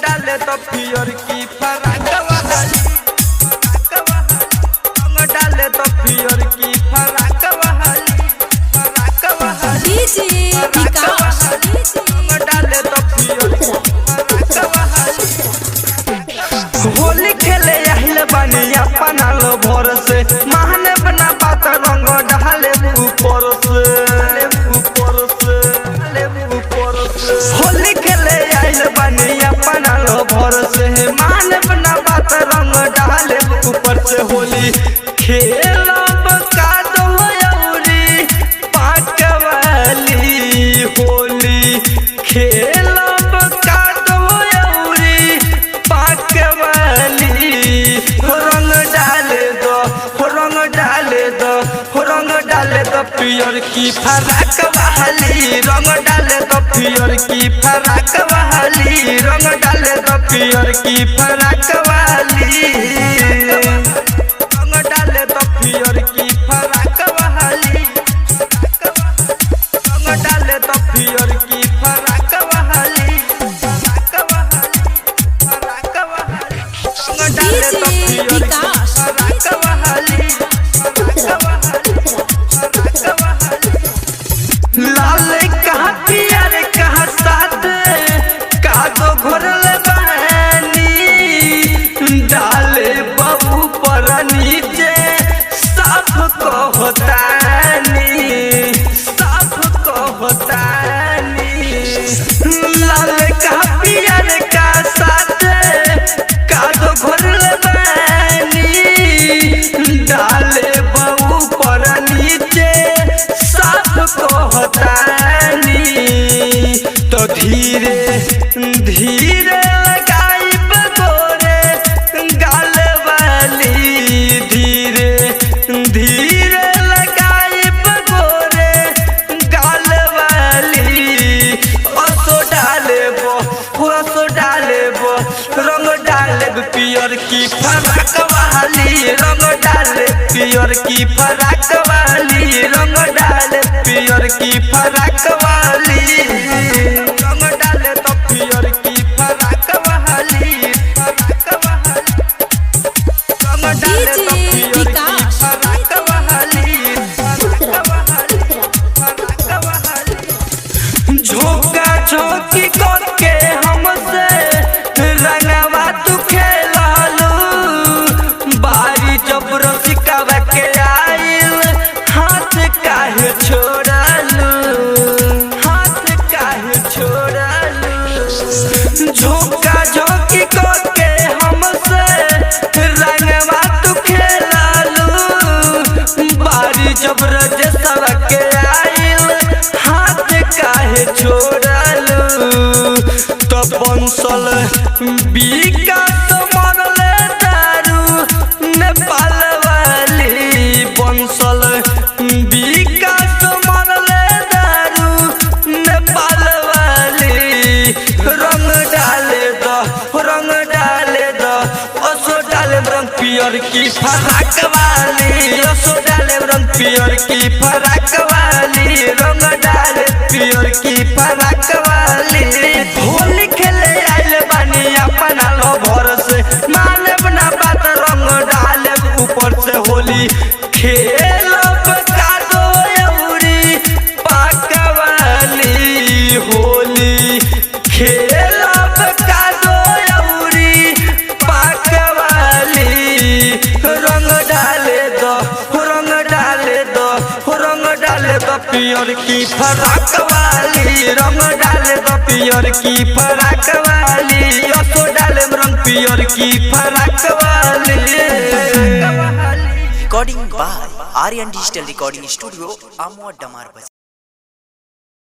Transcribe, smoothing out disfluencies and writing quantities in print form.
डाले तो पियर की फराक वाली, रंग डाले तो पियर की फराक वाली, फराक वाली डीजे विकास रंग डाले तो पियर की फराक वाली। होली खेले आइल बानी अपना लो भोर से, महने बना बात रंग डाले ऊपर से, होली खेले आइल बानी अपना लो भोर से, महने बना बात रंग डाले ऊपर से। होली खेलब कादो अउरी पाकवाली, होली खेलब कादो अउरी पाकवाली। रंग डाले दो, रंग डाले दो, रंग डाले दो पियर की फराक वाली, रंग डाले दो पियर की फराक वाली, रंग डाले दो पियर की फराक वाली, रंग डाले दो पियर की फराक वाली, रंग डाले दो पियर की फराक वाली, फराक वाली, फराक वाली, रंग डाले दो पियर की फराक वाली, फराक वाली, फराक वाली। लाल कहा पियर कहा साथ कादो घोरल बानी, डाले बाबू पर नीचे साफ कहतानी, साफ कहतानी। लाल कहा पियर का साथ कादो घोरल बानी, डाले बाबू पर नीचे साफ कहतानी। तो धीरे धीरे लगाइब गोरे गाल वाली, धीरे धीरे लगाइब गोरे गाल वाली। असो डालेबो, असो डालेबो, रंग डाले पियर की फराक वाली, रंग डाले पियर की फराक वाली, रंग डाले पियर की फराक वाली, रंग डाले तो पियर की फराक वाली, फराक वाली, रंग डाले तो पियर की फराक वाली, फराक वाली, फराक वाली। झोंका झोंकी करके हमसे रंगवा तू खेलालू, बारी जबरदस्ती कवा के आइल हाथ काहे छोड़ालू, हाथ काहे छोड़ालू। झोंका झोंकी करके हमसे रंगवा तू खेलालू, बारी जबरदस्ती के आइल हाथ काहे छोड़ालू। तो बंसल विकास मरले दारू नेपाल वाली, बंसल विकास मरले दारू नेपाल वाली। रंग डाले दो, रंग डाले दो, असो डाले रंग पियर की फराक वाली, असो डाले रंग पियर की फराक वाली, रंग डाले पियर की फराक वाली। होली खेले आइल बानी अपना लो भर से, माने बना बात रंग डाले ऊपर से। होली खेलब कादो अउरी पाकवाली, होली खेलब कादो अउरी पाकवाली। रंग डाले दो, रंग डाले दो, रंग डाले दो पियर की फराक वाली, रंग डाले दो पियर की फराक वाली, असो डाले रंग पियर की फराक वाली। Recording by Aryan digital recording studio, Amod डमार।